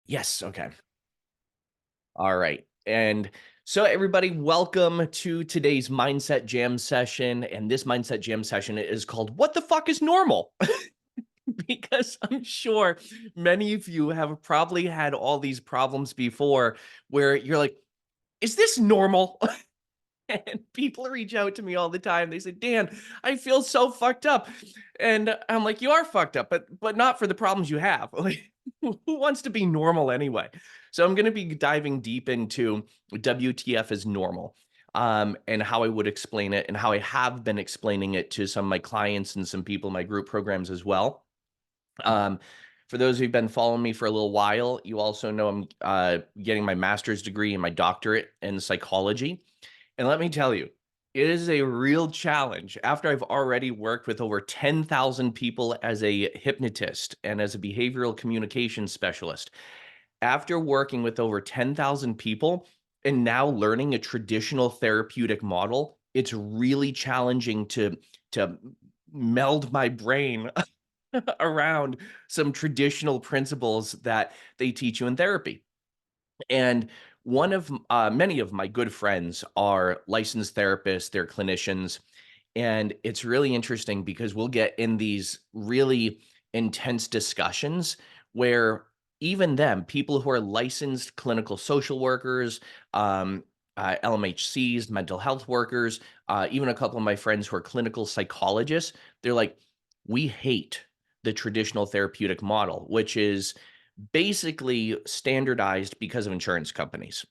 Yes, okay. All right. And so everybody, welcome to today's Mindset Jam session. And this Mindset Jam session is called What the Fuck is Normal? Because I'm sure many of you have probably had all these problems before where you're like, is this normal? And people reach out to me all the time. They say, Dan, I feel so fucked up. And I'm like, you are fucked up, but not for the problems you have. Like, who wants to be normal anyway? So I'm going to be diving deep into WTF is normal, and how I would explain it and how I have been explaining it to some of my clients and some people in my group programs as well. Um, for those who've been following me for a little while, you also know I'm getting my master's degree and my doctorate in psychology. And let me tell you, it is a real challenge after I've already worked with over 10,000 people as a hypnotist and as a behavioral communication specialist. After working with over 10,000 people and now learning a traditional therapeutic model, it's really challenging to meld my brain around some traditional principles that they teach you in therapy. And many of my good friends are licensed therapists, they're clinicians. And it's really interesting because we'll get in these really intense discussions where even them, people who are licensed clinical social workers, LMHCs, mental health workers, even a couple of my friends who are clinical psychologists, they're like, we hate the traditional therapeutic model, which is basically standardized because of insurance companies.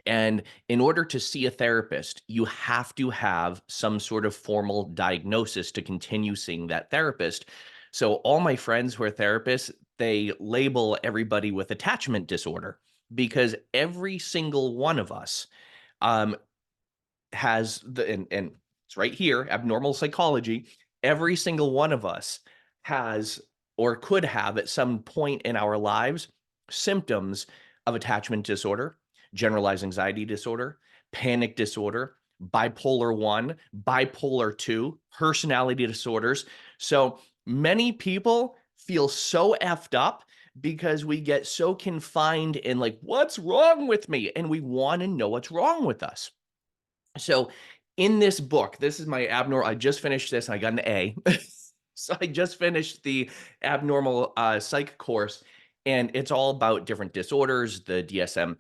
And in order to see a therapist, you have to have some sort of formal diagnosis to continue seeing that therapist. So all my friends who are therapists, they label everybody with attachment disorder because every single one of us um, has and it's right here, abnormal psychology. Every single one of us has or could have at some point in our lives symptoms of attachment disorder, generalized anxiety disorder, panic disorder, bipolar 1, bipolar 2, personality disorders. So many people feel so effed up because we get so confined in like, what's wrong with me? And we want to know what's wrong with us. So in this book, this is my abnormal. I just finished this and I got an A. So I just finished the abnormal psych course, and it's all about different disorders, the DSM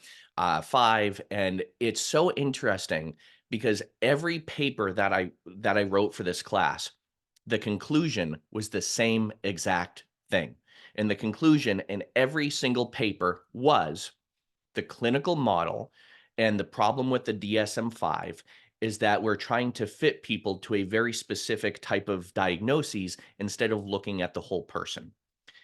5, and it's so interesting because every paper that I wrote for this class, the conclusion was the same exact thing. And the conclusion in every single paper was the clinical model and the problem with the DSM-5 is that we're trying to fit people to a very specific type of diagnoses instead of looking at the whole person.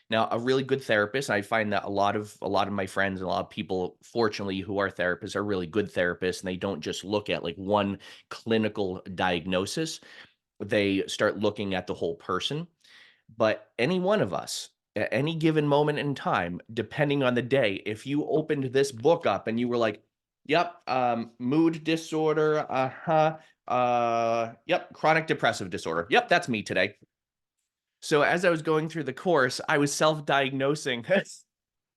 Now, a really good therapist, I find that a lot of my friends and a lot of people, fortunately, who are therapists are really good therapists, and they don't just look at like one clinical diagnosis. They start looking at the whole person. But any one of us, at any given moment in time, depending on the day, if you opened this book up and you were like, "Yep, mood disorder, uh-huh, yep, chronic depressive disorder. Yep, that's me today." So as I was going through the course, I was self-diagnosing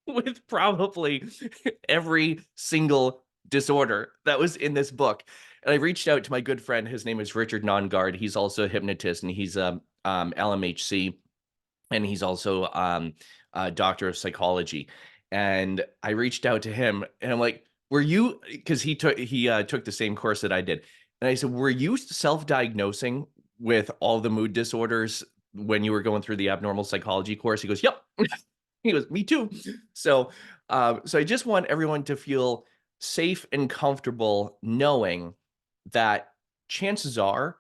with probably every single disorder that was in this book. And I reached out to my good friend. His name is Richard Nongard. He's also a hypnotist and he's a LMHC, and he's also a doctor of psychology. And I reached out to him, and I'm like, "Were you?" Because he took the same course that I did, and I said, "Were you self-diagnosing with all the mood disorders when you were going through the abnormal psychology course?" He goes, "Yep." He goes, "Me too." So, so I just want everyone to feel safe and comfortable knowing that chances are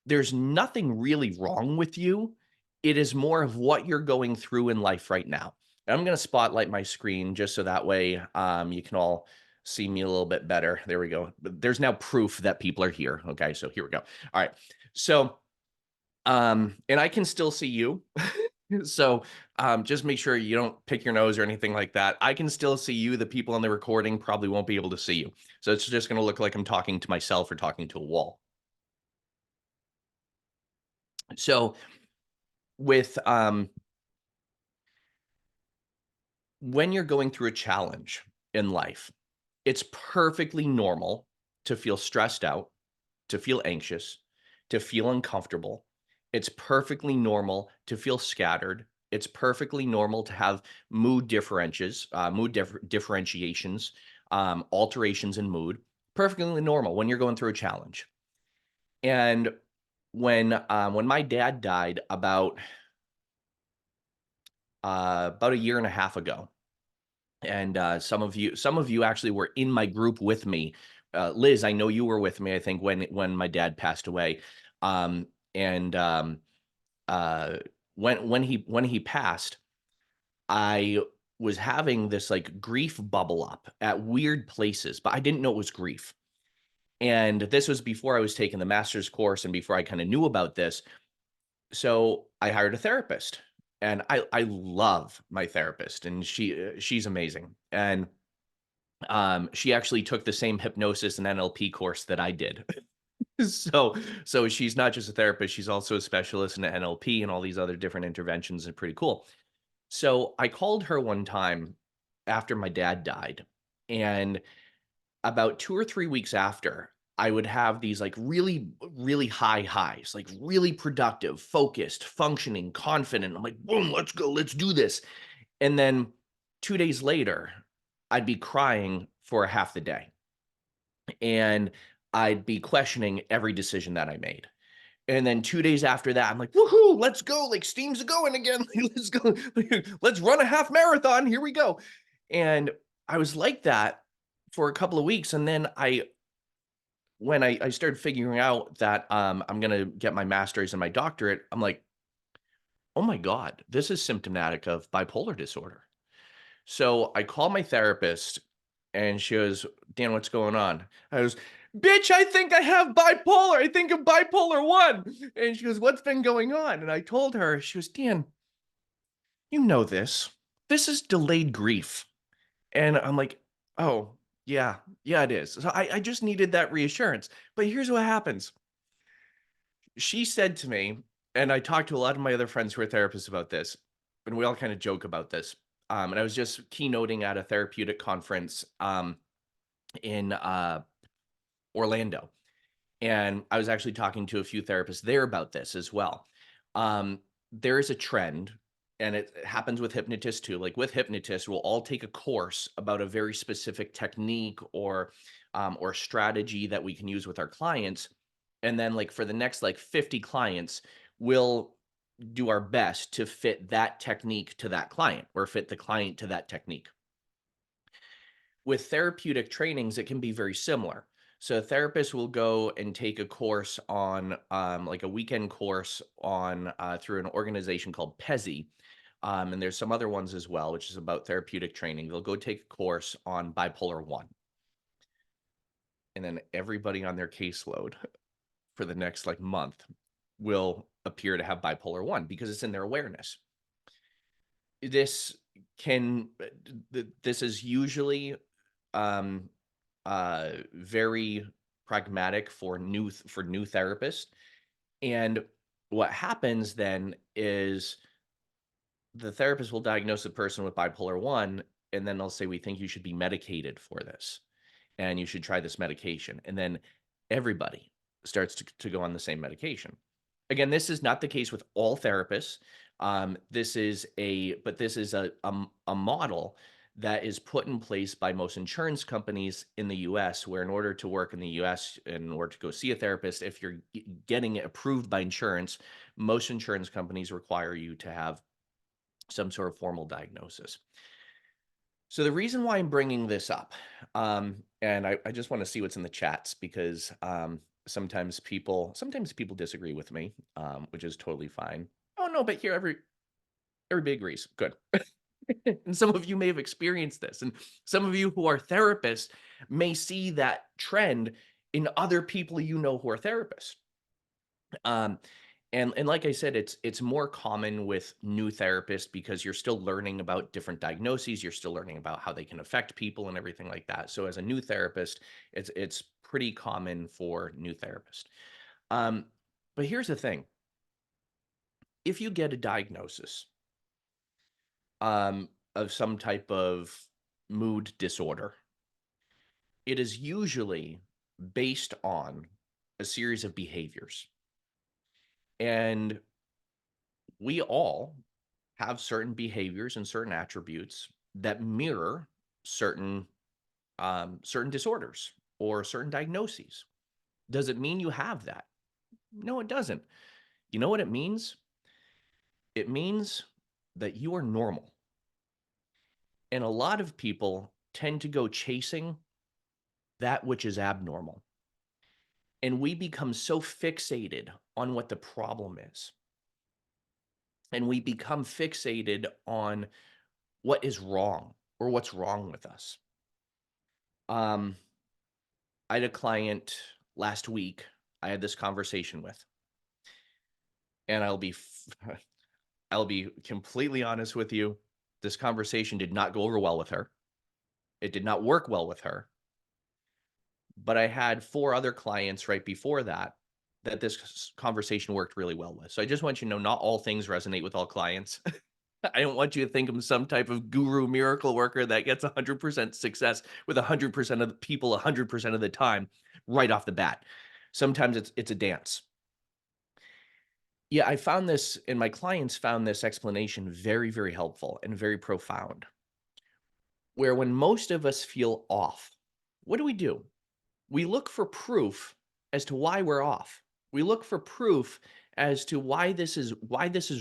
there's nothing really wrong with you. It is more of what you're going through in life right now. And I'm going to spotlight my screen just so that way you can all see me a little bit better. There we go. But there's now proof that people are here. Okay, so here we go. All right. So, and I can still see you. So just make sure you don't pick your nose or anything like that. I can still see you. The people on the recording probably won't be able to see you. So it's just going to look like I'm talking to myself or talking to a wall. So with When you're going through a challenge in life, it's perfectly normal to feel stressed out, to feel anxious, to feel uncomfortable. It's perfectly normal to feel scattered. It's perfectly normal to have differentiations, alterations in mood. Perfectly normal when you're going through a challenge. And when my dad died about a year and a half ago, and some of you actually were in my group with me. Liz, I know you were with me, I think, when my dad passed away. Um, and uh, when he passed, I was having this like grief bubble up at weird places, but I didn't know it was grief. And this was before I was taking the master's course and before I kind of knew about this. So I hired a therapist, and I love my therapist, and she's amazing. And she actually took the same hypnosis and NLP course that I did. So so she's not just a therapist, she's also a specialist in NLP and all these other different interventions, and pretty cool. So I called her one time after my dad died, and about 2 or 3 weeks after, I would have these, like, really, really high highs, like, really productive, focused, functioning, confident. I'm like, "Boom, let's go, let's do this." And then 2 days later, I'd be crying for half the day, and I'd be questioning every decision that I made. And then 2 days after that, I'm like, "Woohoo, let's go, like, steam's going again, let's go, let's run a half marathon, here we go." And I was like that for a couple of weeks, and then when I started figuring out that, I'm gonna get my master's and my doctorate, I'm like, "Oh my god, this is symptomatic of bipolar disorder." So I called my therapist, and she goes, "Dan, what's going on?" I goes, "Bitch, I think I have bipolar. I think I'm bipolar 1." And she goes, "What's been going on?" And I told her. She goes, "Dan, you know this. This is delayed grief." And I'm like, "Oh, yeah. Yeah, it is." So I just needed that reassurance. But here's what happens. She said to me, and I talked to a lot of my other friends who are therapists about this, and we all kind of joke about this. And I was just keynoting at a therapeutic conference in Orlando, and I was actually talking to a few therapists there about this as well. Um, there is a trend, and it happens with hypnotists too. Like with hypnotists, we'll all take a course about a very specific technique or strategy that we can use with our clients, and then like for the next like 50 clients, we'll do our best to fit that technique to that client or fit the client to that technique. With therapeutic trainings, it can be very similar. So a therapist will go and take a course on, like a weekend course on through an organization called Pezi. And there's some other ones as well, which is about therapeutic training. They'll go take a course on bipolar 1. And then everybody on their caseload for the next like month will appear to have bipolar 1 because it's in their awareness. This this is usually um, very pragmatic for new therapists. And what happens then is the therapist will diagnose the person with bipolar 1, and then they'll say, "We think you should be medicated for this, and you should try this medication." And then everybody starts to go on the same medication. Again, this is not the case with all therapists. This is a model that is put in place by most insurance companies in the US, where in order to work in the US, in order to go see a therapist, if you're getting it approved by insurance, most insurance companies require you to have some sort of formal diagnosis. So the reason why I'm bringing this up, and I just want to see what's in the chats because sometimes people disagree with me, which is totally fine. Oh no, but here everybody agrees. Good. And some of you may have experienced this, and some of you who are therapists may see that trend in other people you know who are therapists. Um, and like I said, it's more common with new therapists because you're still learning about different diagnoses, you're still learning about how they can affect people and everything like that. So as a new therapist, it's pretty common for new therapists. Um, but here's the thing: if you get a diagnosis, of some type of mood disorder, it is usually based on a series of behaviors. And we all have certain behaviors and certain attributes that mirror certain certain disorders or certain diagnoses. Does it mean you have that? No, it doesn't. You know what it means? It means that you are normal. And a lot of people tend to go chasing that which is abnormal. And we become so fixated on what the problem is. And we become fixated on what is wrong or what's wrong with us. Um, I had a client last week I had this conversation with, and I'll be completely honest with you. This conversation did not go over well with her. It did not work well with her. But I had 4 other clients right before that this conversation worked really well with. So I just want you to know not all things resonate with all clients. I don't want you to think I'm some type of guru miracle worker that gets 100% success with 100% of the people 100% of the time right off the bat. Sometimes it's a dance. Yeah, I found this, and my clients found this explanation very, very helpful and very profound. Where when most of us feel off, what do? We look for proof as to why we're off. We look for proof as to why this is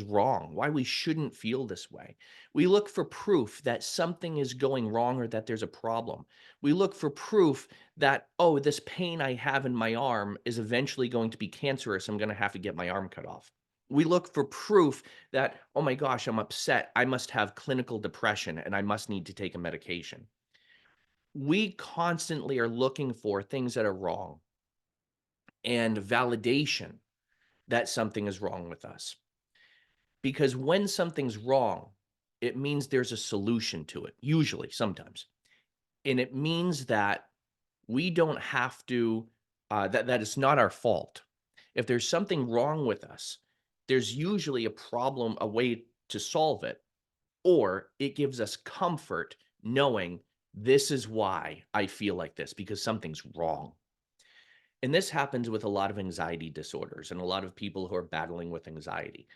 wrong, why we shouldn't feel this way. We look for proof that something is going wrong or that there's a problem. We look for proof that, oh, this pain I have in my arm is eventually going to be cancerous. I'm going to have to get my arm cut off. We look for proof that, oh my gosh, I'm upset. I must have clinical depression and I must need to take a medication. We constantly are looking for things that are wrong and validation that something is wrong with us. Because when something's wrong, it means there's a solution to it, usually, sometimes. And it means that we don't have to, that it's not our fault. If there's something wrong with us, there's usually a problem, a way to solve it, or it gives us comfort knowing this is why I feel like this, because something's wrong. And this happens with a lot of anxiety disorders and a lot of people who are battling with anxiety.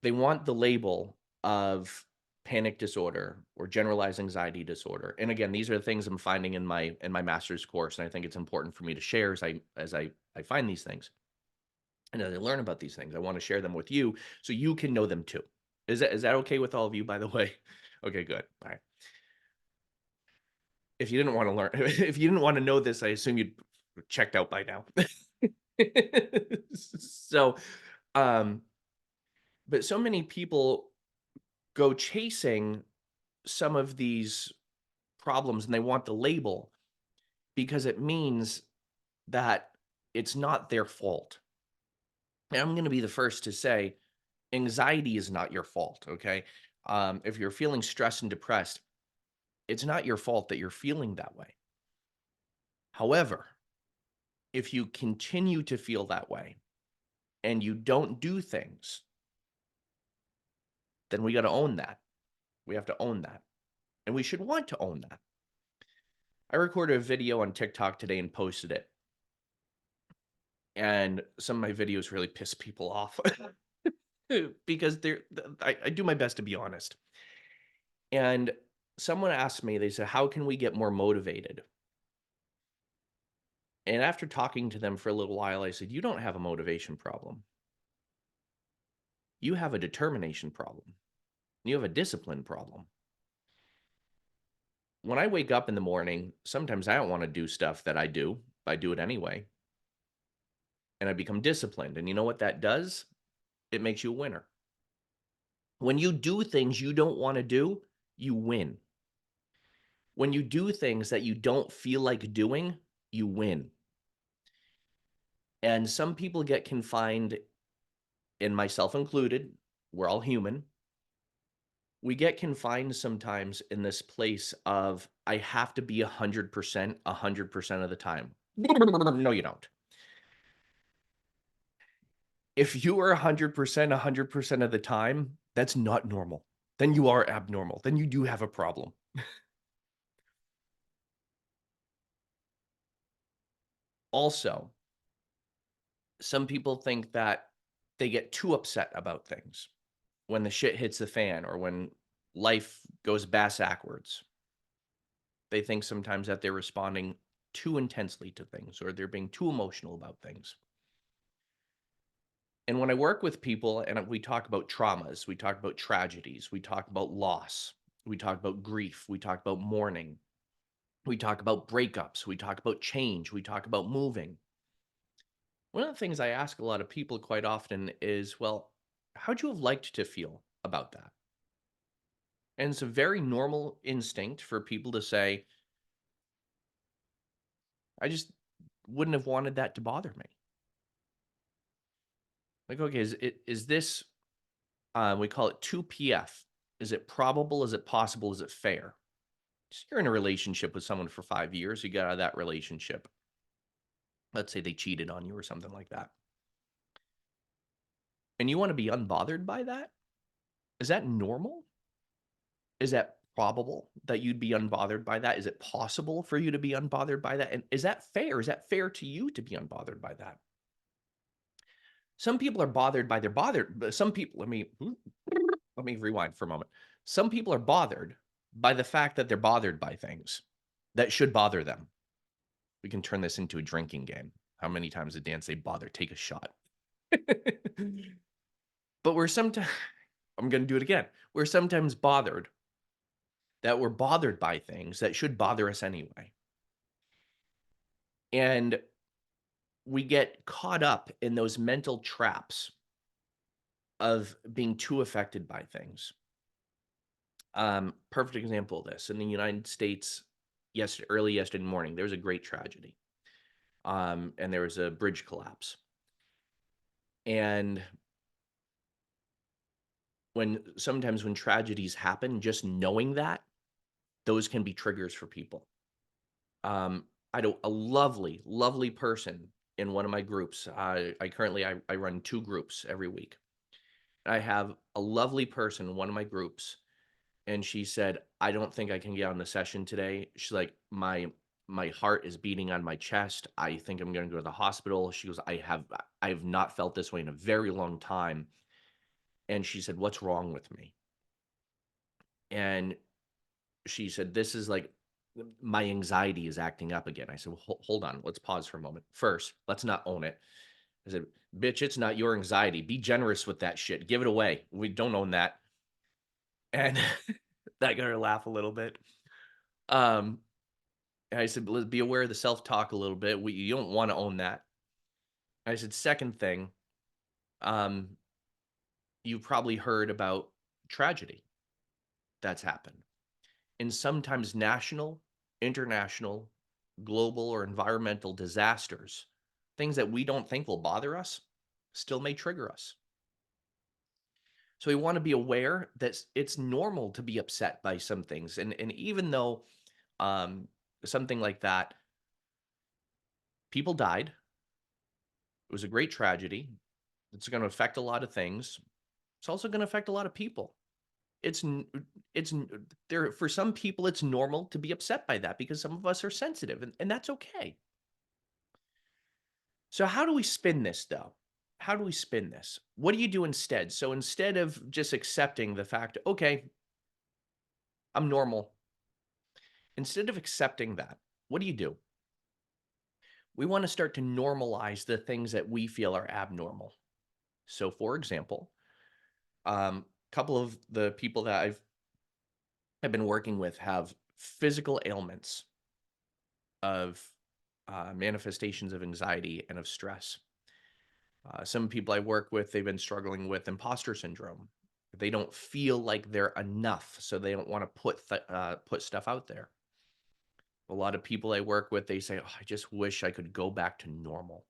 They want the label of panic disorder or generalized anxiety disorder. And again, these are the things I'm finding in my master's course, and I think it's important for me to share as I find these things and as I learn about these things. I want to share them with you so you can know them too. Is that okay with all of you, by the way? Okay, good. All right. If you didn't want to learn, if you didn't want to know this, I assume you'd checked out by now. So, um, but so many people go chasing some of these problems and they want the label because it means that it's not their fault. And I'm going to be the first to say anxiety is not your fault. Okay. If you're feeling stressed and depressed, it's not your fault that you're feeling that way. However, if you continue to feel that way and you don't do things, then we got to own that. We have to own that. And we should want to own that. I recorded a video on TikTok today and posted it. And some of my videos really piss people off because I do my best to be honest. And someone asked me, they said, how can we get more motivated? And after talking to them for a little while, I said, you don't have a motivation problem. You have a determination problem. You have a discipline problem. When I wake up in the morning, sometimes I don't want to do stuff that I do. I do it anyway. And I become disciplined. And you know what that does? It makes you a winner. When you do things you don't want to do, you win. When you do things that you don't feel like doing, you win. And some people get confined, and myself included, we're all human. We get confined sometimes in this place of, I have to be 100%, 100% of the time. No, you don't. If you are 100%, 100% of the time, that's not normal. then you are abnormal. Then you do have a problem. Also, some people think that they get too upset about things when the shit hits the fan or when life goes bass backwards. They think sometimes that they're responding too intensely to things or they're being too emotional about things. And when I work with people and we talk about traumas, we talk about tragedies, we talk about loss, we talk about grief, we talk about mourning, we talk about breakups, we talk about change, we talk about moving. One of the things I ask a lot of people quite often is, well, how'd you have liked to feel about that? And it's a very normal instinct for people to say, I just wouldn't have wanted that to bother me. Like, okay, is this we call it 2PF. Is it probable? Is it possible? Is it fair? So you're in a relationship with someone for 5 years, you get out of that relationship. Let's say they cheated on you or something like that. And you want to be unbothered by that? Is that normal? Is that probable that you'd be unbothered by that? Is it possible for you to be unbothered by that? And is that fair? Is that fair to you to be unbothered by that? Some people are bothered by their bothered, but some people, let me rewind for a moment. Some people are bothered by the fact that they're bothered by things that should bother them. We can turn this into a drinking game. How many times did Dan say bother? Take a shot. But we're sometimes, I'm going to do it again. We're sometimes bothered that we're bothered by things that should bother us anyway. And we get caught up in those mental traps of being too affected by things. Perfect example of this in the United States, early yesterday morning, there was a great tragedy. And there was a bridge collapse. And sometimes when tragedies happen, just knowing that, those can be triggers for people. I know a lovely, lovely person in one of my groups. I currently I run 2 groups every week. I have a lovely person in one of my groups, and she said, "I don't think I can get on the session today." She's like, My heart is beating on my chest. I think I'm gonna go to the hospital." She goes, I have not felt this way in a very long time." And she said, "What's wrong with me?" And she said, "This is like my anxiety is acting up again." I said, "Well, hold on. Let's pause for a moment. First, let's not own it." I said, "Bitch, it's not your anxiety. Be generous with that shit. Give it away. We don't own that." And that got her laugh a little bit. Um, and I said, "Be aware of the self-talk a little bit. You don't want to own that." I said, "Second thing, um, you've probably heard about tragedy that's happened. And sometimes national, international, global, or environmental disasters, things that we don't think will bother us, still may trigger us. So we want to be aware that it's normal to be upset by some things. And even though um, something like that, people died, it was a great tragedy. It's going to affect a lot of things. It's also going to affect a lot of people. It's n it's n there for some people, it's normal to be upset by that because some of us are sensitive, and that's okay. So how do we spin this, though? How do we spin this? What do you do instead? So instead of just accepting the fact, "Okay, I'm normal," instead of accepting that, what do you do? We wanna start to normalize the things that we feel are abnormal. So, for example, a couple of the people that I've been working with have physical ailments of manifestations of anxiety and of stress. Some people I work with, they've been struggling with imposter syndrome. They don't feel like they're enough, so they don't want to put stuff out there. A lot of people I work with, they say, "Oh, I just wish I could go back to normal."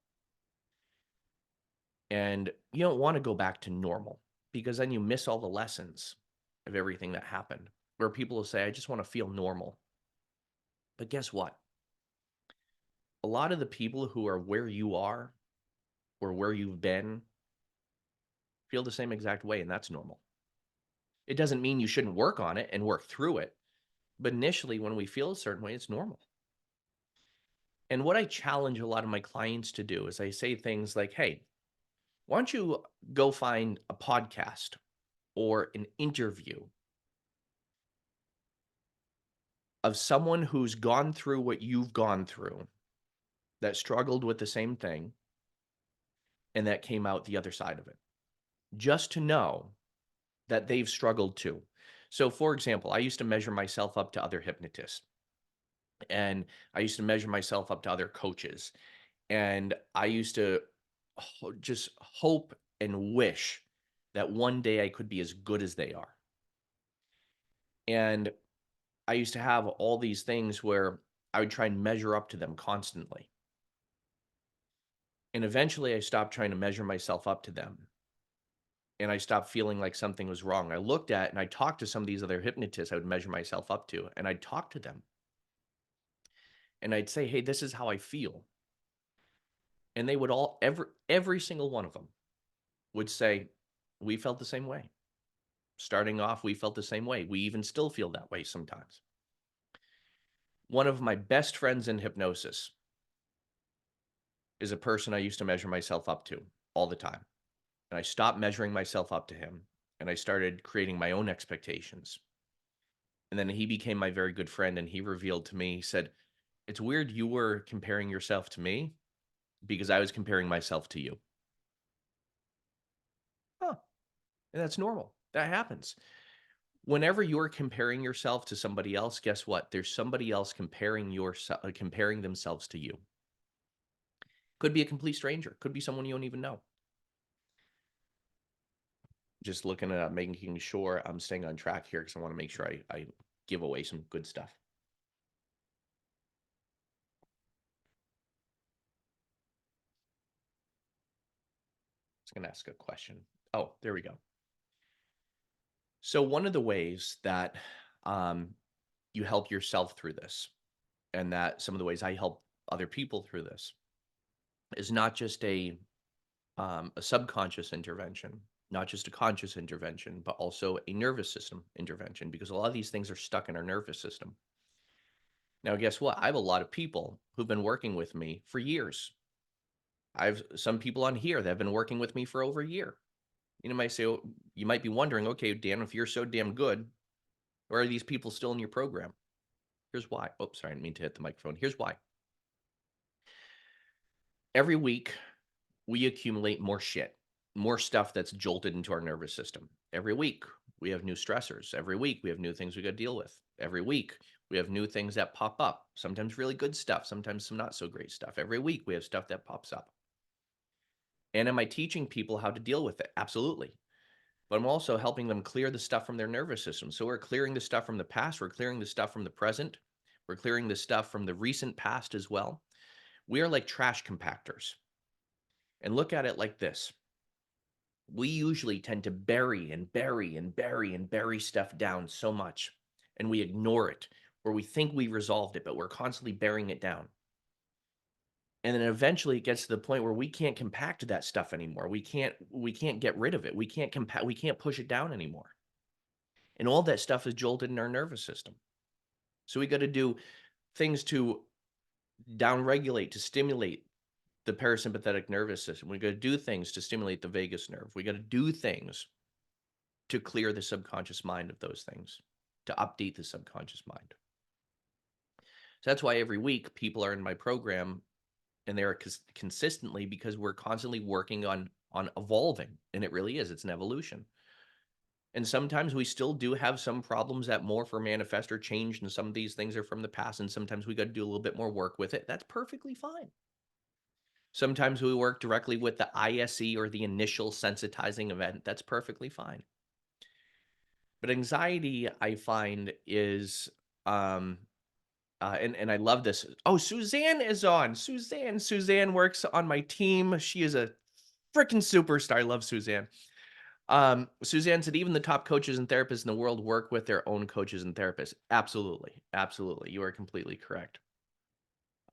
And you don't want to go back to normal because then you miss all the lessons of everything that happened. Where people will say, "I just want to feel normal." But guess what? A lot of the people who are where you are or where you've been feel the same exact way, and that's normal. It doesn't mean you shouldn't work on it and work through it. But initially, when we feel a certain way, it's normal. And what I challenge a lot of my clients to do is I say things like, hey, why don't you go find a podcast or an interview of someone who's gone through what you've gone through, that struggled with the same thing, and that came out the other side of it, just to know that they've struggled too. So, for example, I used to measure myself up to other hypnotists, and I used to measure myself up to other coaches, and I used to just hope and wish that one day I could be as good as they are. And I used to have all these things where I would try and measure up to them constantly. And eventually I stopped trying to measure myself up to them. And I stopped feeling like something was wrong. I looked at and I talked to some of these other hypnotists I would measure myself up to, and I'd talk to them and I'd say, hey, this is how I feel. And they would all, every single one of them would say, we felt the same way. Starting off, we felt the same way. We even still feel that way sometimes. One of my best friends in hypnosis is a person I used to measure myself up to all the time. And I stopped measuring myself up to him and I started creating my own expectations. And then he became my very good friend and he revealed to me, he said, it's weird you were comparing yourself to me because I was comparing myself to you. Huh. And that's normal. That happens. Whenever you're comparing yourself to somebody else, guess what? There's somebody else comparing themselves to you. Could be a complete stranger, could be someone you don't even know. Just looking at making sure I'm staying on track here because I want to make sure I give away some good stuff. I was going to ask a question. Oh, there we go. So one of the ways that um, you help yourself through this, and that some of the ways I help other people through this, is not just a subconscious intervention, not just a conscious intervention, but also a nervous system intervention, because a lot of these things are stuck in our nervous system. Now, guess what? I have a lot of people who've been working with me for years. I have some people on here that have been working with me for over a year. Might say, oh, you might be wondering, okay, Dan, if you're so damn good, why are these people still in your program? Here's why. Oh, sorry, I didn't mean to hit the microphone. Here's why. Every week, we accumulate more shit, more stuff that's jolted into our nervous system. Every week, we have new stressors. Every week, we have new things we got to deal with. Every week, we have new things that pop up. Sometimes really good stuff, sometimes some not so great stuff. Every week, we have stuff that pops up. And am I teaching people how to deal with it? Absolutely. But I'm also helping them clear the stuff from their nervous system. So we're clearing the stuff from the past, we're clearing the stuff from the present, we're clearing the stuff from the recent past as well. We are like trash compactors. And look at it like this. We usually tend to bury and bury and bury and bury stuff down so much, and we ignore it, or we think we resolved it, but we're constantly burying it down. And then eventually it gets to the point where we can't compact that stuff anymore. We can't get rid of it. We can't push it down anymore. And all that stuff is jolted in our nervous system. So we got to do things to downregulate, to stimulate the parasympathetic nervous system. We got to do things to stimulate the vagus nerve. We got to do things to clear the subconscious mind of those things, to update the subconscious mind. So that's why every week people are in my program and they're consistently, because we're constantly working on evolving, and it really is. It's an evolution. And sometimes we still do have some problems that morph or manifest or change, and some of these things are from the past, and sometimes we got to do a little bit more work with it. That's perfectly fine. Sometimes we work directly with the ISE or the initial sensitizing event. That's perfectly fine. But anxiety, I find, is and I love this. Oh, Suzanne is on. Suzanne works on my team. She is a freaking superstar. I love Suzanne. Suzanne said even the top coaches and therapists in the world work with their own coaches and therapists. Absolutely. Absolutely. You are completely correct.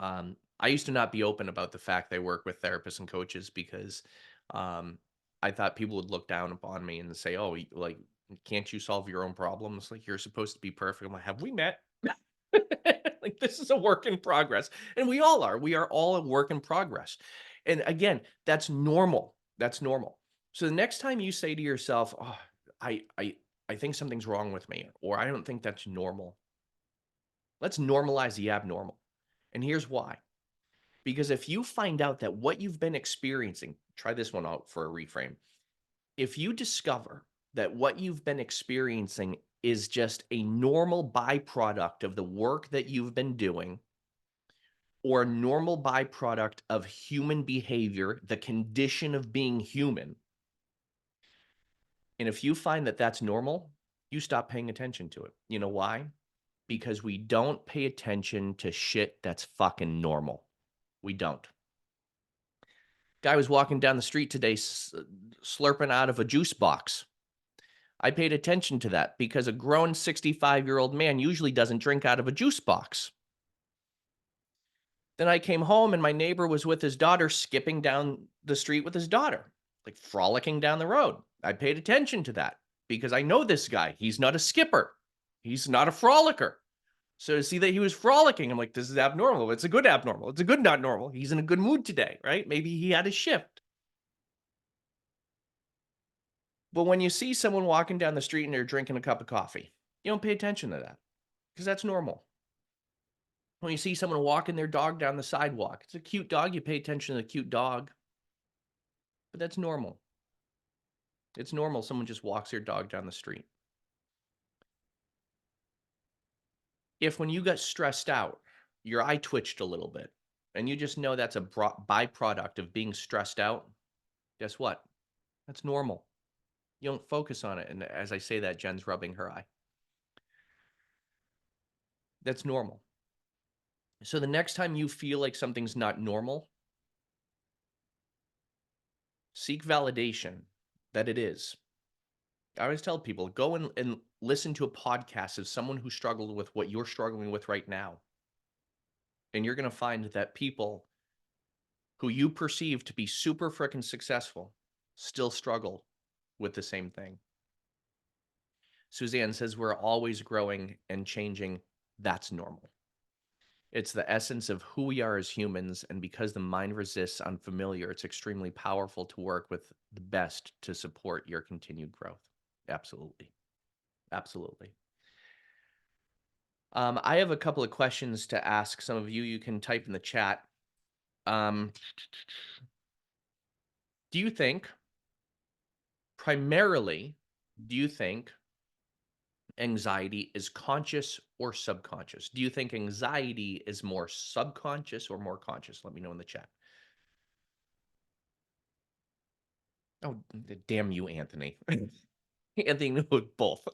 I used to not be open about the fact they work with therapists and coaches because I thought people would look down upon me and say, oh, like, Can't you solve your own problems? Like, you're supposed to be perfect. I'm like, have we met? Like, this is a work in progress. And we all are. We are all a work in progress. And again, that's normal. That's normal. So the next time you say to yourself, oh, I, I, I think something's wrong with me, or I don't think that's normal. Let's normalize the abnormal. And here's why. Because if you find out that what you've been experiencing, try this one out for a reframe. If you discover that what you've been experiencing is just a normal byproduct of the work that you've been doing, or a normal byproduct of human behavior, the condition of being human, and if you find that that's normal, you stop paying attention to it. You know why? Because we don't pay attention to shit that's fucking normal. We don't. Guy was walking down the street today slurping out of a juice box. I paid attention to that because a grown 65-year-old man usually doesn't drink out of a juice box. Then I came home and my neighbor was with his daughter skipping down the street with his daughter, like frolicking down the road. I paid attention to that because I know this guy. He's not a skipper. He's not a frolicker. So to see that he was frolicking, I'm like, this is abnormal. It's a good abnormal. It's a good not normal. He's in a good mood today, right? Maybe he had a shift. But when you see someone walking down the street and they're drinking a cup of coffee, you don't pay attention to that because that's normal. When you see someone walking their dog down the sidewalk, it's a cute dog, you pay attention to the cute dog. But that's normal. It's normal someone just walks their dog down the street. If when you got stressed out, your eye twitched a little bit, and you just know that's a byproduct of being stressed out, guess what? That's normal. You don't focus on it. And as I say that, Jen's rubbing her eye. That's normal. So the next time you feel like something's not normal, seek validation that it is. I always tell people, go and listen to a podcast of someone who struggled with what you're struggling with right now. And you're going to find that people who you perceive to be super freaking successful still struggle with the same thing. Suzanne says we're always growing and changing. That's normal. It's the essence of who we are as humans. And because the mind resists unfamiliar, it's extremely powerful to work with the best to support your continued growth. Absolutely. Absolutely. I have a couple of questions to ask some of you. You can type in the chat. Do you think, primarily, do you think anxiety is conscious or subconscious? Do you think anxiety is more subconscious or more conscious? Let me know in the chat. Oh, damn you, Anthony. Anthony knows both.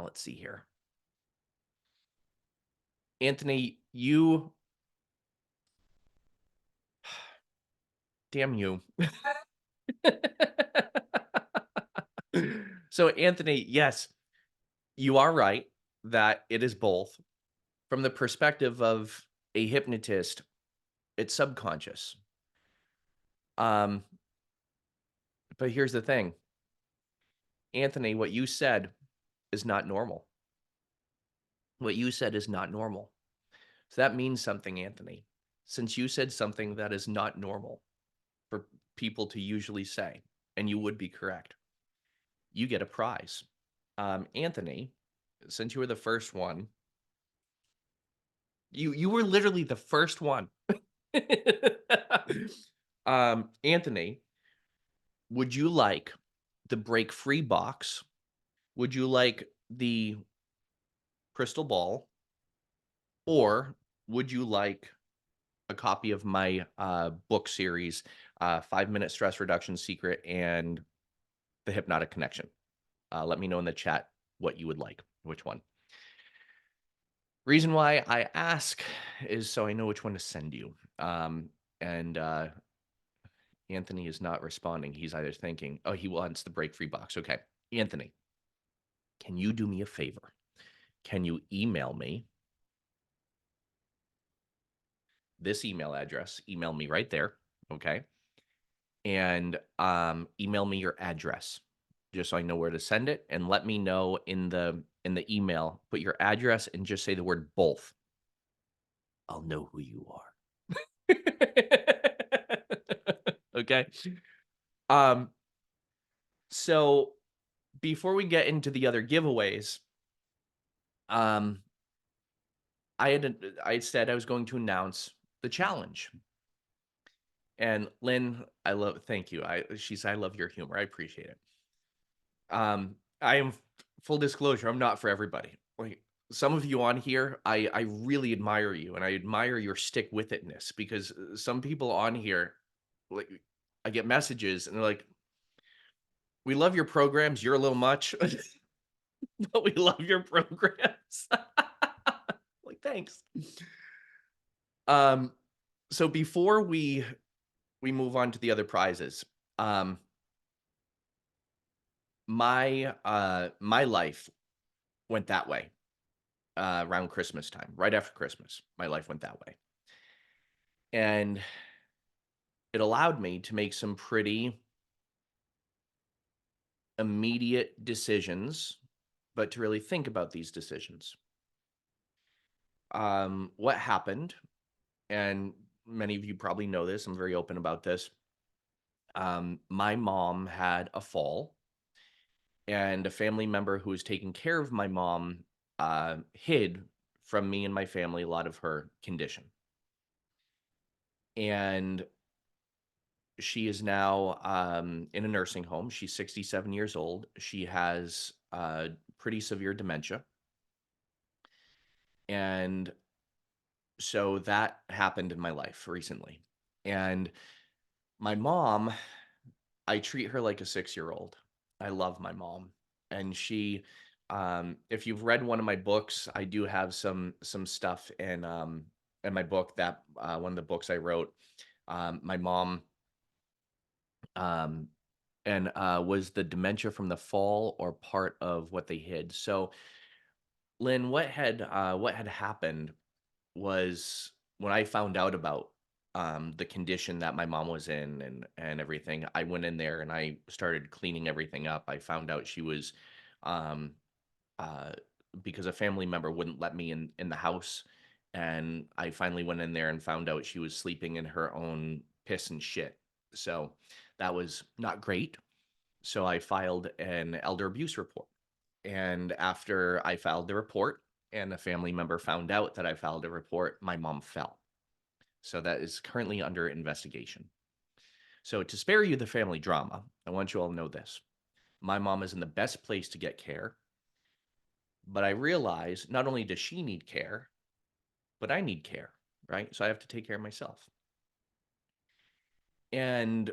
Let's see here. Anthony, you... Damn you. So, Anthony, yes, you are right that it is both. From the perspective of a hypnotist, it's subconscious. But here's the thing. Anthony, what you said is not normal. What you said is not normal. So that means something, Anthony. Since you said something that is not normal for people to usually say, and you would be correct, you get a prize. Anthony, since you were the first one, you were literally the first one. Anthony, would you like the break free box? Would you like the crystal ball? Or would you like a copy of my book series, 5-Minute Stress Reduction Secret and The Hypnotic Connection? Let me know in the chat what you would like, which one. Reason why I ask is so I know which one to send you. And Anthony is not responding. He's either thinking, oh, he wants the break free box. Okay. Anthony, can you do me a favor? Can you email me this email address? Email me right there. Okay. and email me your address just so I know where to send it, and let me know in the email, put your address and just say the word both. I'll know who you are. Okay. Um, so before we get into the other giveaways, um, I had said I was going to announce the challenge. And Lynn, thank you. I love your humor. I appreciate it. I am full disclosure, I'm not for everybody. Like some of you on here, I really admire you and I admire your stick with itness because some people on here, like I get messages and they're like, we love your programs, you're a little much, but we love your programs. Like, thanks. Um, so before we move on to the other prizes, um, my life went that way around Christmas time, right after Christmas. My life went that way. And it allowed me to make some pretty immediate decisions, but to really think about these decisions. What happened, and many of you probably know this, I'm very open about this. My mom had a fall, and a family member who was taking care of my mom hid from me and my family a lot of her condition. And she is now in a nursing home. She's 67 years old. She has pretty severe dementia. And so that happened in my life recently. And my mom, I treat her like a 6-year old. I love my mom. And if you've read one of my books, I do have some stuff in my book that one of the books I wrote. My mom um, and was the dementia from the fall or part of what they hid? So, Lynn, what had happened was when I found out about the condition that my mom was in and everything, I went in there and I started cleaning everything up. I found out she was um, uh, because a family member wouldn't let me in the house, and I finally went in there and found out she was sleeping in her own piss and shit. So that was not great. So I filed an elder abuse report. And after I filed the report and a family member found out that I filed a report, my mom fell. So that is currently under investigation. So to spare you the family drama, I want you all to know this. My mom is in the best place to get care, but I realize not only does she need care, but I need care, right? So I have to take care of myself. And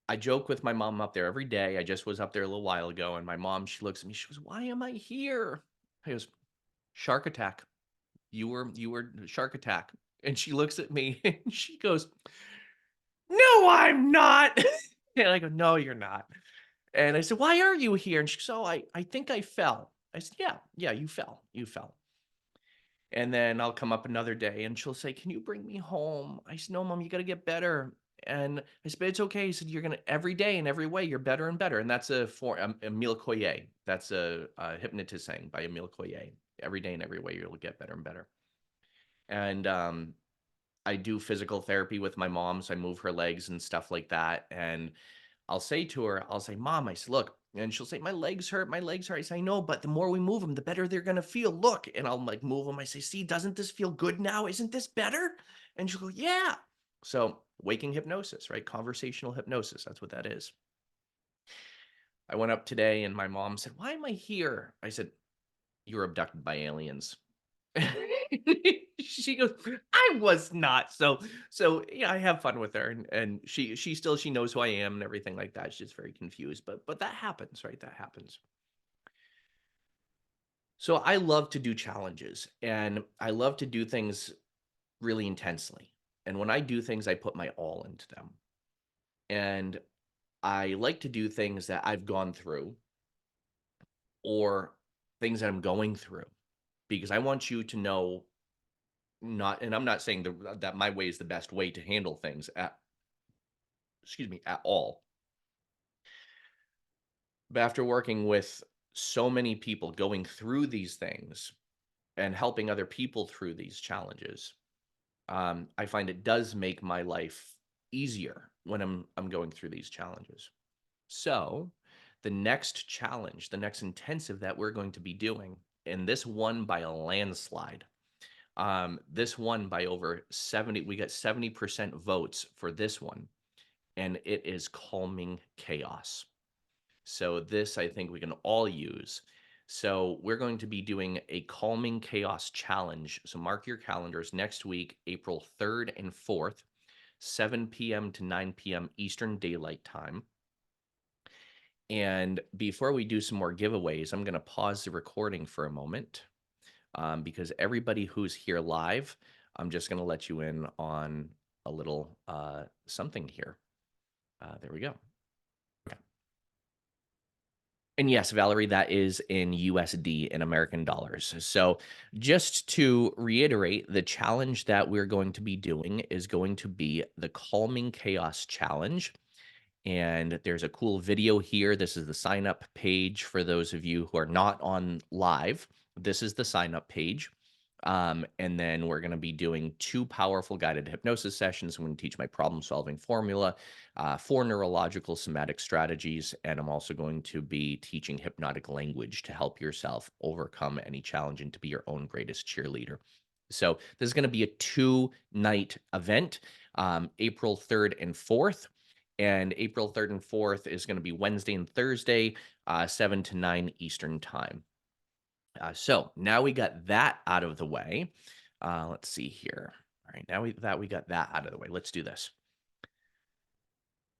I joke with my mom up there every day. I just was up there a little while ago, and my mom, she looks at me, she goes, "Why am I here?" I goes, "Shark attack. You were shark attack." And she looks at me and she goes, "No, I'm not." And I go, "No, you're not." And I said, "Why are you here?" And she goes, "Oh, I think I fell." I said, "Yeah, yeah, you fell. You fell." And then I'll come up another day and she'll say, "Can you bring me home?" I said, "No, mom, you got to get better." And I said, "But it's okay." He said, "You're going to every day in every way, you're better and better." And that's Emile Coyer. That's a hypnotist saying by Emile Coyer. Every day in every way, you'll get better and better. And I do physical therapy with my mom, so I move her legs and stuff like that. And I'll say to her, I'll say, "Mom," I said, "Look," and she'll say, "My legs hurt, my legs hurt." I say, "I know, but the more we move them, the better they're gonna feel. Look," and I'll like move them. I say, "See, doesn't this feel good now? Isn't this better?" And she'll go, "Yeah." So waking hypnosis, right? Conversational hypnosis. That's what that is. I went up today and my mom said, "Why am I here?" I said, "You were abducted by aliens." She goes, "I was not." So yeah, I have fun with her and she knows who I am and everything like that. She's just very confused, but that happens, right? That happens. So I love to do challenges and I love to do things really intensely. And when I do things, I put my all into them. And I like to do things that I've gone through or things that I'm going through because I want you to know not and I'm not saying that my way is the best way to handle things. excuse me, at all. But after working with so many people going through these things and helping other people through these challenges, I find it does make my life easier when I'm going through these challenges. So, the next challenge, the next intensive that we're going to be doing, and this won by a landslide. This won by over 70. We got 70% votes for this one, and it is calming chaos. So this I think we can all use. So we're going to be doing a calming chaos challenge. So mark your calendars next week, April 3rd and 4th, 7 p.m. to 9 p.m. Eastern Daylight Time. And before we do some more giveaways, I'm going to pause the recording for a moment because everybody who's here live, I'm just going to let you in on a little something here. There we go. And yes, Valerie, that is in USD, in American dollars. So just to reiterate, the challenge that we're going to be doing is going to be the Calming Chaos Challenge. And there's a cool video here. This is the sign up page for those of you who are not on live. This is the sign up page. And then we're going to be doing 2 powerful guided hypnosis sessions. I'm going to teach my problem solving formula, 4 neurological somatic strategies. And I'm also going to be teaching hypnotic language to help yourself overcome any challenge and to be your own greatest cheerleader. So this is going to be a 2-night event, April 3rd and 4th. And April 3rd and 4th is going to be Wednesday and Thursday, 7 to 9 Eastern time. So now we got that out of the way. Let's see here. All right, now we got that out of the way. Let's do this.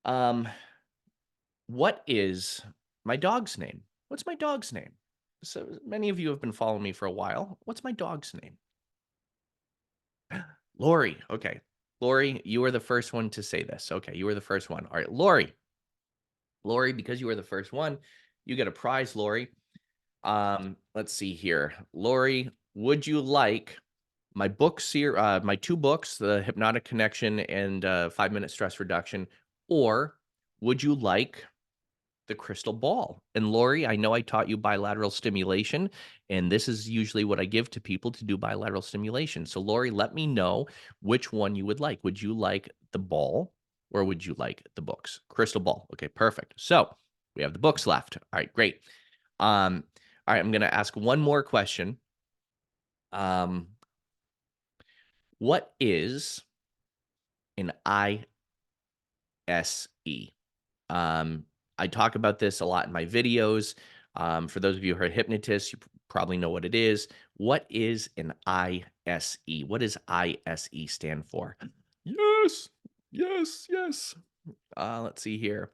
What is my dog's name? What's my dog's name? So many of you have been following me for a while. What's my dog's name? Lori. Okay. Lori, you were the first one to say this. Okay, you were the first one. All right, Lori. Lori, because you were the first one, you get a prize, Lori. Let's see here. Lori, would you like my books here, my 2 books, The Hypnotic Connection and 5-Minute Stress Reduction, or would you like the crystal ball? And Lori, I know I taught you bilateral stimulation, and this is usually what I give to people to do bilateral stimulation. So Lori, let me know which one you would like. Would you like the ball or would you like the books? Crystal ball. Okay, perfect. So we have the books left. All right, great. All right, I'm going to ask one more question. What is an ISE? I talk about this a lot in my videos. For those of you who are hypnotists, you probably know what it is. What is an ISE? What does ISE stand for? Yes, yes, yes. Let's see here.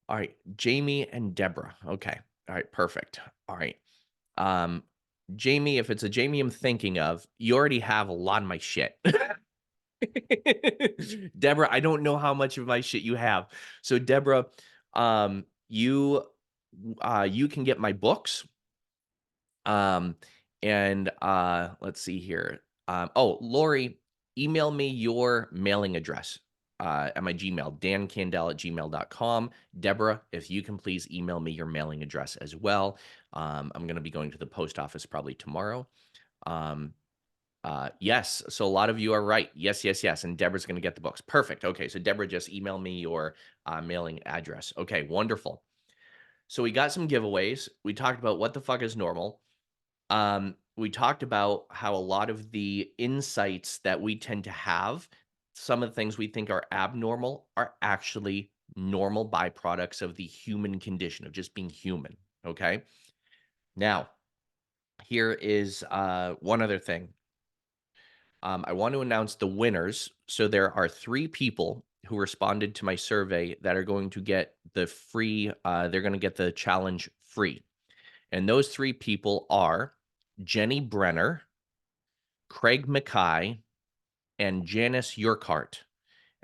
All right, Jamie and Deborah. Okay. All right, perfect. All right. Um, Jamie, if it's a Jamie I'm thinking of, you already have a lot of my shit. Deborah, I don't know how much of my shit you have. So Deborah, you can get my books. And let's see here. Oh, Lori, email me your mailing address at my Gmail, dancandel@gmail.com. Deborah, if you can please email me your mailing address as well. I'm going to be going to the post office probably tomorrow. Yes. So a lot of you are right. Yes, yes, yes. And Deborah's going to get the books. Perfect. Okay. So Deborah, just email me your mailing address. Okay. Wonderful. So we got some giveaways. We talked about what the fuck is normal. We talked about how a lot of the insights that we tend to have, some of the things we think are abnormal are actually normal byproducts of the human condition of just being human. Okay. Now, here is one other thing. I want to announce the winners. So there are 3 people who responded to my survey that are going to get the free, they're going to get the challenge free. And those 3 people are Jenny Brenner, Craig Mackay, and Janice Urquhart.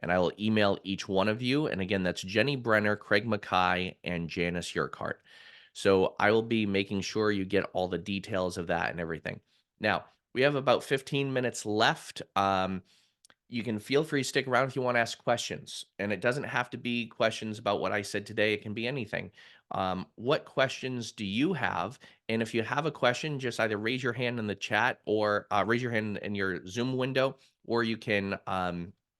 And I will email each one of you. And again, that's Jenny Brenner, Craig Mackay, and Janice Urquhart. So I will be making sure you get all the details of that and everything. Now, we have about 15 minutes left. You can feel free to stick around if you want to ask questions. And it doesn't have to be questions about what I said today. It can be anything. What questions do you have? And if you have a question, just either raise your hand in the chat or raise your hand in your Zoom window, or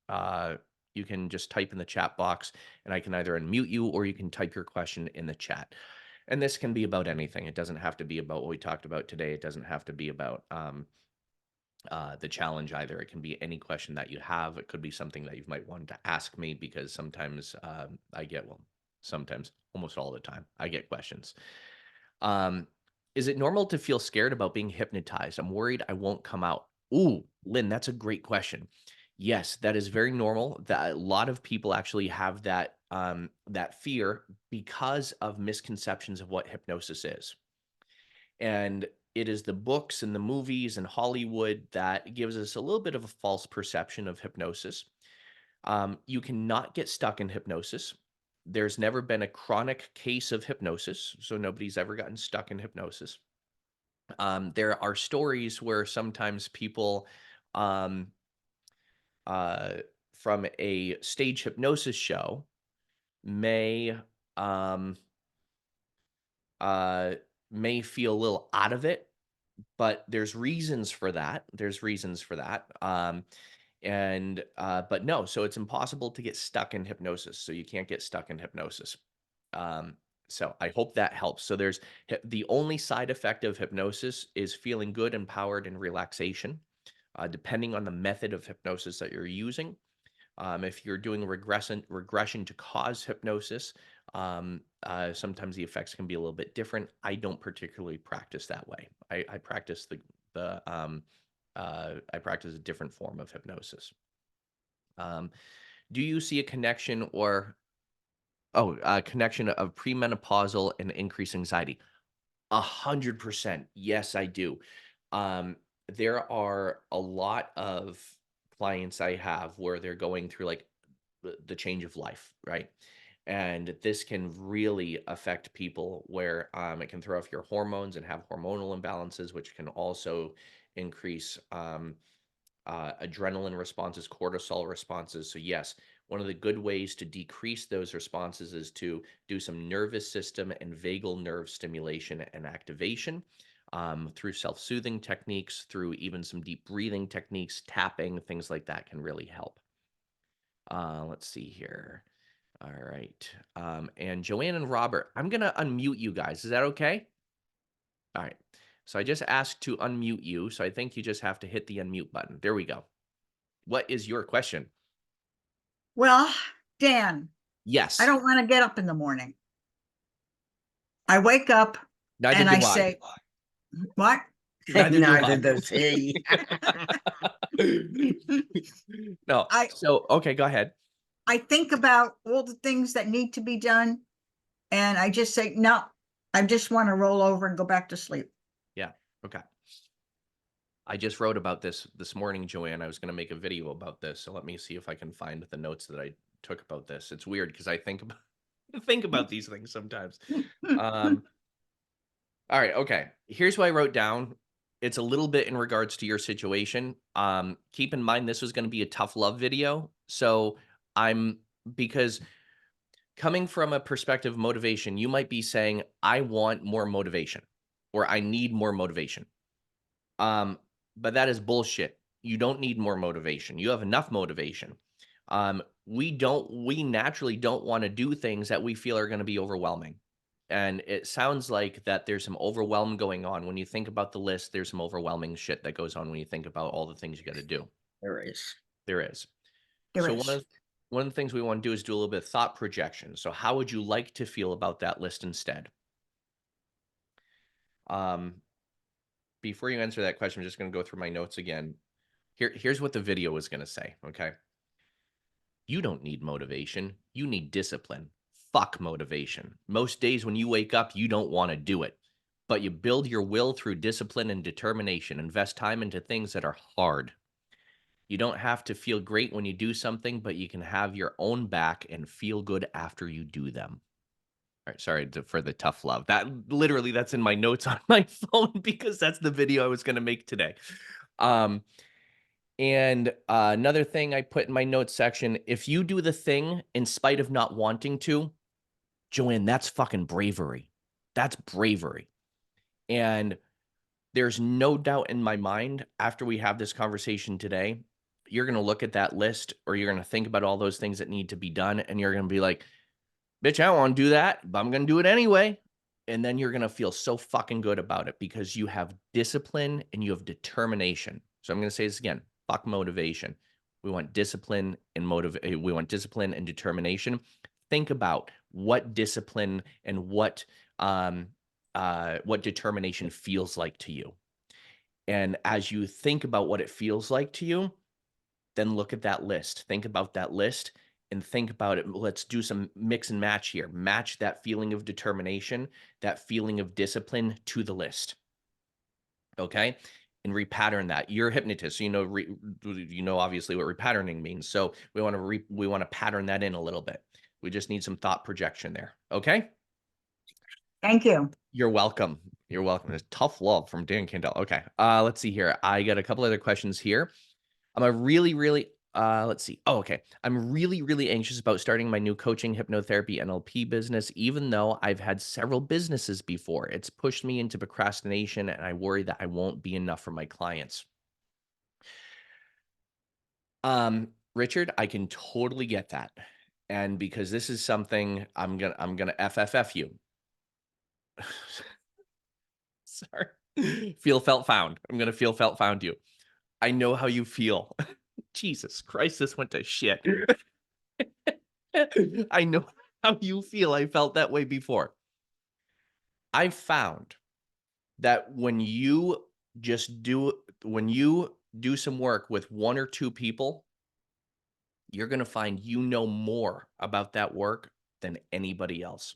uh, you can just type in the chat box and I can either unmute you or you can type your question in the chat. And this can be about anything. It doesn't have to be about what we talked about today. It doesn't have to be about the challenge either. It can be any question that you have. It could be something that you might want to ask me because sometimes sometimes, almost all the time, I get questions. Um, is it normal to feel scared about being hypnotized? I'm worried I won't come out. Ooh, Lynn, that's a great question. Yes, that is very normal. That a lot of people actually have that fear because of misconceptions of what hypnosis is. And it is the books and the movies and Hollywood that gives us a little bit of a false perception of hypnosis. You cannot get stuck in hypnosis. There's never been a chronic case of hypnosis, so nobody's ever gotten stuck in hypnosis. There are stories where sometimes people um, uh, from a stage hypnosis show may um, uh, may feel a little out of it, but there's reasons for that. There's reasons for that. But no, so it's impossible to get stuck in hypnosis. So you can't get stuck in hypnosis. Um, so I hope that helps. So the only side effect of hypnosis is feeling good, empowered, and relaxation. Depending on the method of hypnosis that you're using. If you're doing regression to cause hypnosis, sometimes the effects can be a little bit different. I don't particularly practice that way. I practice I practice a different form of hypnosis. Do you see a connection connection of premenopausal and increased anxiety? 100%. Yes, I do. Um, there are a lot of clients I have where they're going through like the change of life, right? And this can really affect people where it can throw off your hormones and have hormonal imbalances, which can also increase adrenaline responses, cortisol responses. So, yes, one of the good ways to decrease those responses is to do some nervous system and vagal nerve stimulation and activation through self soothing techniques, through even some deep breathing techniques, tapping, things like that can really help. Let's see here. All right. And Joanne and Robert, I'm going to unmute you guys. Is that okay? All right. So I just asked to unmute you. So I think you just have to hit the unmute button. There we go. What is your question? Well, Dan, Yes. I don't want to get up in the morning. I wake up Neither and do I I. say, what? Neither do I. does he. No. Okay, go ahead. I think about all the things that need to be done, and I just say, no, I just want to roll over and go back to sleep. Yeah. Okay. I just wrote about this morning, Joanne. I was going to make a video about this, so let me see if I can find the notes that I took about this. It's weird because I think about these things sometimes. All right, okay. Here's what I wrote down. It's a little bit in regards to your situation. Keep in mind this was going to be a tough love video, so because coming from a perspective of motivation, you might be saying, "I want more motivation," or "I need more motivation." Um, but that is bullshit. You don't need more motivation. You have enough motivation. We naturally don't want to do things that we feel are going to be overwhelming. And it sounds like that there's some overwhelm going on. When you think about the list, there's some overwhelming shit that goes on when you think about all the things you got to do. There is. There is. There So is. one of the things we want to do is do a little bit of thought projection. So how would you like to feel about that list instead? Um, Before you answer that question, I'm just going to go through my notes again. Here's what the video was going to say, okay? You don't need motivation. You need discipline. Fuck motivation. Most days when you wake up, you don't want to do it. But you build your will through discipline and determination. Invest time into things that are hard. You don't have to feel great when you do something, but you can have your own back and feel good after you do them. All right, sorry for the tough love. That's in my notes on my phone because that's the video I was going to make today. Um, And another thing I put in my notes section, if you do the thing in spite of not wanting to, Joanne, that's fucking bravery. That's bravery. And there's no doubt in my mind after we have this conversation today, you're going to look at that list or you're going to think about all those things that need to be done. And you're going to be like, bitch, I don't want to do that, but I'm going to do it anyway. And then you're going to feel so fucking good about it because you have discipline and you have determination. So I'm going to say this again, fuck motivation. We want discipline and we want discipline and determination. Think about what discipline and what determination feels like to you. And as you think about what it feels like to you, then look at that list. Think about that list and think about it. Let's do some mix and match here. Match that feeling of determination, that feeling of discipline to the list. Okay? And repattern that. You're a hypnotist, so you know obviously what repatterning means. So we want to pattern that in a little bit. We just need some thought projection there. Okay? Thank you. You're welcome. You're welcome. It's tough love from Dan Kendall. Okay. Let's see here. I got a couple other questions here. I'm a really, let's see. Oh, okay. I'm really anxious about starting my new coaching, hypnotherapy, NLP business, even though I've had several businesses before. It's pushed me into procrastination and I worry that I won't be enough for my clients. Richard, I can totally get that. And because this is something I'm gonna FFF you. Sorry. Feel felt found. I'm gonna feel felt found you. I know how you feel. Jesus Christ, this went to shit. I know how you feel. I felt that way before. I found that when you do some work with one or two people, you're going to find you know more about that work than anybody else.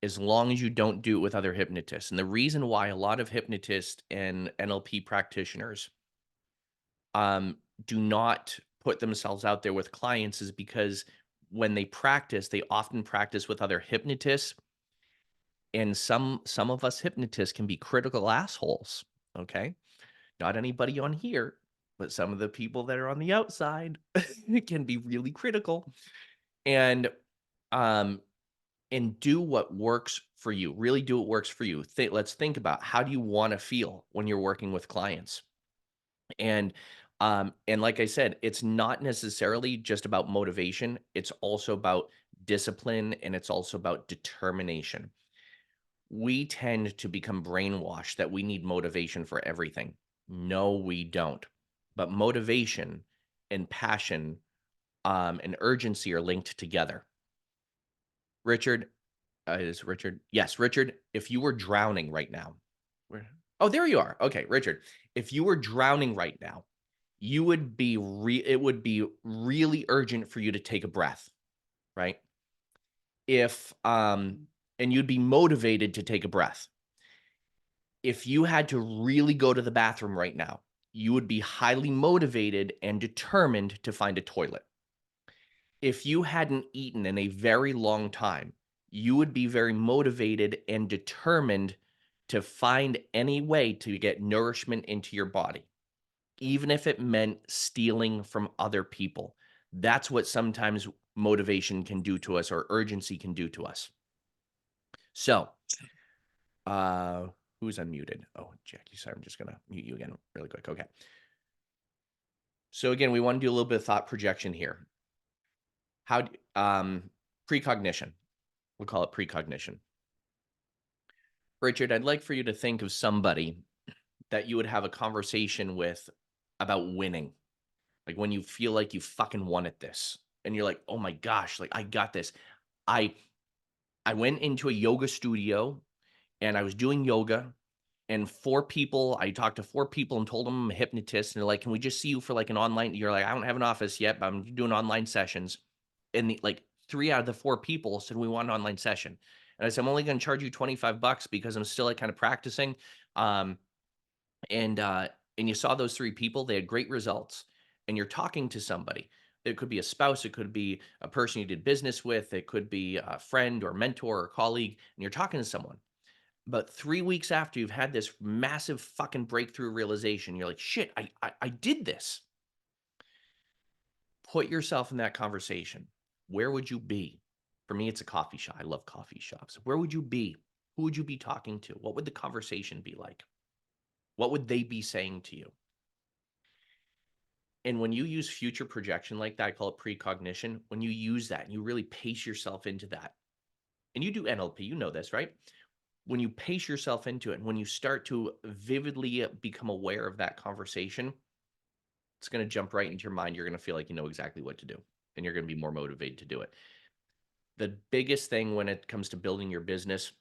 As long as you don't do it with other hypnotists. And the reason why a lot of hypnotists and NLP practitioners do not put themselves out there with clients is because when they practice, they often practice with other hypnotists. And some of us hypnotists can be critical assholes. Okay. Not anybody on here, but some of the people that are on the outside can be really critical. And um and do what works for you. Really do what works for you. Let's think about how do you want to feel when you're working with clients? And like I said, it's not necessarily just about motivation. It's also about discipline and it's also about determination. We tend to become brainwashed that we need motivation for everything. No, we don't. But motivation and passion and urgency are linked together. Richard, is Richard? Yes, Richard, if you were drowning right now, oh, there you are. Okay, Richard, if you were drowning right now, it would be really urgent for you to take a breath, right? If and you'd be motivated to take a breath. If you had to really go to the bathroom right now, you would be highly motivated and determined to find a toilet. If you hadn't eaten in a very long time, you would be very motivated and determined to find any way to get nourishment into your body, even if it meant stealing from other people. That's what sometimes motivation can do to us or urgency can do to us. So, uh, who's unmuted? Oh, Jackie, sorry, I'm just going to mute you again really quick. Okay. So again, we want to do a little bit of thought projection here. Precognition. We'll call it precognition. Richard, I'd like for you to think of somebody that you would have a conversation with about winning. Like when you feel like you fucking won at this and you're like, "Oh my gosh, like I got this." I I went into a yoga studio and I was doing yoga and I talked to four people and told them I'm a hypnotist and they're like, "Can we just see you for like an online?" You're like, "I don't have an office yet, but I'm doing online sessions." And like 3 out of the 4 people said, "We want an online session." And I said, "I'm only going to charge you $25 because I'm still like kind of practicing." Um, and uh, and you saw those 3 people, they had great results. And you're talking to somebody. It could be a spouse, it could be a person you did business with, it could be a friend or mentor or colleague, and you're talking to someone. But 3 weeks after you've had this massive fucking breakthrough realization, you're like, "Shit, I did this." Put yourself in that conversation. Where would you be? For me, it's a coffee shop. I love coffee shops. Where would you be? Who would you be talking to? What would the conversation be like? What would they be saying to you? And when you use future projection like that, I call it precognition. When you use that and you really pace yourself into that, and you do NLP, you know this, right? When you pace yourself into it, and when you start to vividly become aware of that conversation, it's going to jump right into your mind. You're going to feel like you know exactly what to do, and you're going to be more motivated to do it. The biggest thing when it comes to building your business,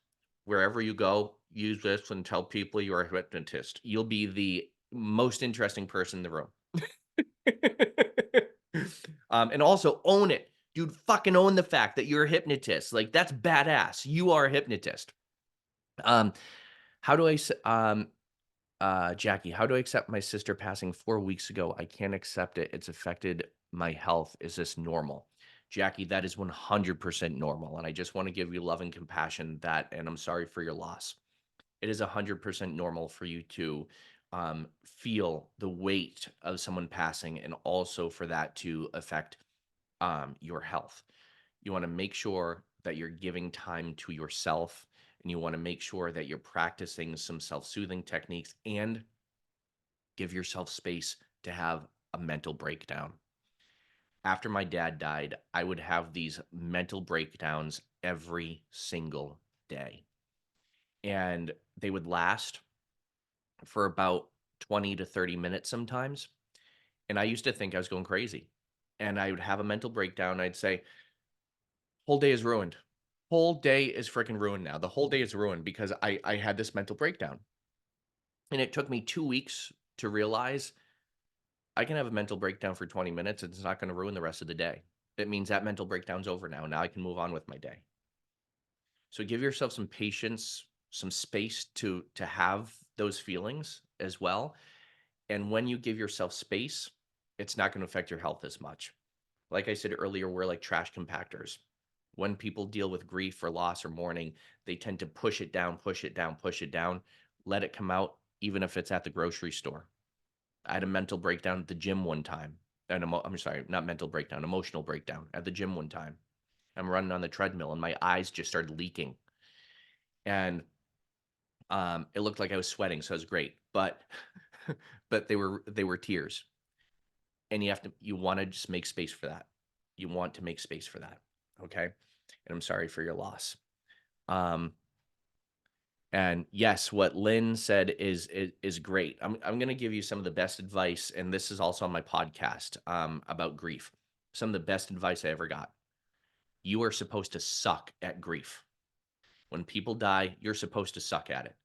wherever you go, use this and tell people you're a hypnotist. You'll be the most interesting person in the room. And also own it. Dude, fucking own the fact that you're a hypnotist. Like, that's badass. You are a hypnotist. Um, how do I Jackie, how do I accept my sister passing 4 weeks ago? I can't accept it. It's affected my health. Is this normal? Jackie, that is 100% normal. And I just want to give you love and compassion and I'm sorry for your loss. It is 100% normal for you to feel the weight of someone passing, and also for that to affect your health. You want to make sure that you're giving time to yourself, and you want to make sure that you're practicing some self-soothing techniques, and give yourself space to have a mental breakdown. After my dad died, I would have these mental breakdowns every single day. And they would last for about 20 to 30 minutes sometimes. And I used to think I was going crazy. And I would have a mental breakdown. I'd say, whole day is ruined. Whole day is freaking ruined now. The whole day is ruined because I had this mental breakdown. And it took me 2 weeks to realize I can have a mental breakdown for 20 minutes. And it's not going to ruin the rest of the day. It means that mental breakdown's over now. Now I can move on with my day. So give yourself some patience, some space to have those feelings as well. And when you give yourself space, it's not going to affect your health as much. Like I said earlier, we're like trash compactors. When people deal with grief or loss or mourning, they tend to push it down, push it down, push it down, let it come out, even if it's at the grocery store. I had a mental breakdown at the gym one time. I'm sorry, not mental breakdown, emotional breakdown at the gym one time. I'm running on the treadmill and my eyes just started leaking. And it looked like I was sweating, so it was great. But but they were tears. And you want to just make space for that. You want to make space for that. Okay. And I'm sorry for your loss. Um, and yes, what Lynn said is great. I'm going to give you some of the best advice, and this is also on my podcast about grief. Some of the best advice I ever got. You are supposed to suck at grief. When people die, you're supposed to suck at it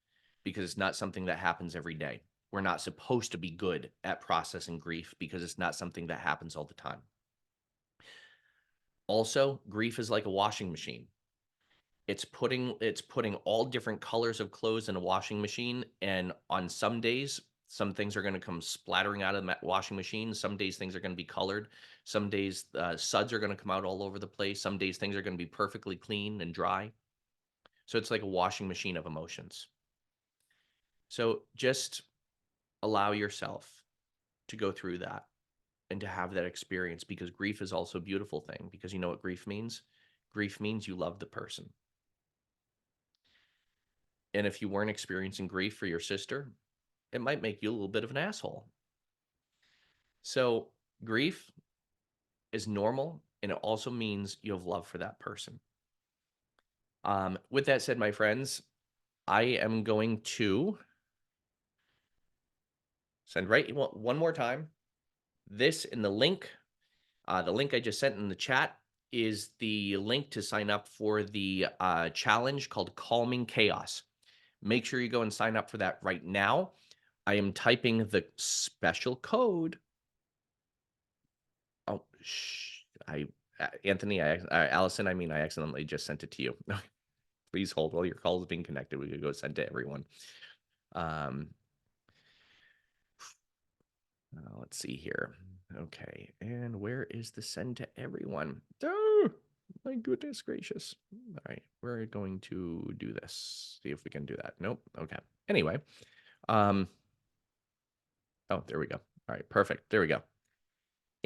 because it's not something that happens every day. We're not supposed to be good at processing grief because it's not something that happens all the time. Also, grief is like a washing machine. It's putting all different colors of clothes in a washing machine, and on some days, some things are going to come splattering out of the washing machine. Some days things are going to be colored. Some days suds are going to come out all over the place. Some days things are going to be perfectly clean and dry. So it's like a washing machine of emotions. So just allow yourself to go through that and to have that experience, because grief is also a beautiful thing, because you know what grief means? Grief means you love the person. And if you weren't experiencing grief for your sister, it might make you a little bit of an asshole. So grief is normal, and it also means you have love for that person. With that said, my friends, I am going to send one more time this in the link. The link I just sent in the chat is the link to sign up for the challenge called Calming Chaos. Make sure you go and sign up for that right now. I am typing the special code. Oh, Anthony, Allison, I accidentally just sent it to you. Please hold while your call is being connected. We could go send to everyone. Let's see here. Okay, and where is the send to everyone? Oh, my goodness gracious. All right, we're going to do this. See if we can do that. Nope. Okay. Anyway, oh, there we go. All right, perfect. There we go.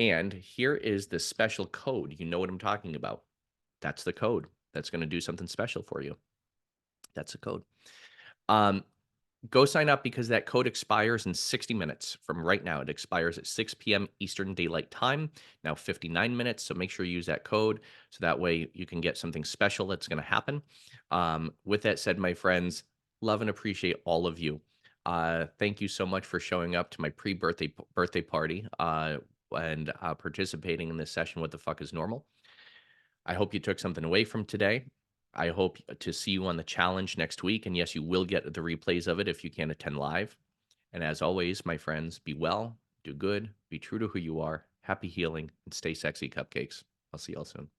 And here is the special code. You know what I'm talking about. That's the code that's going to do something special for you. That's the code. Um, Go sign up because that code expires in 60 minutes from right now. It expires at 6 p.m. Eastern Daylight Time, now 59 minutes. So make sure you use that code so that way you can get something special that's going to happen. With that said, my friends, love and appreciate all of you. Thank you so much for showing up to my pre-birthday party and participating in this session. What the fuck is normal? I hope you took something away from today. I hope to see you on the challenge next week. And yes, you will get the replays of it if you can't attend live. And as always, my friends, be well, do good, be true to who you are, happy healing, and stay sexy, cupcakes. I'll see y'all soon.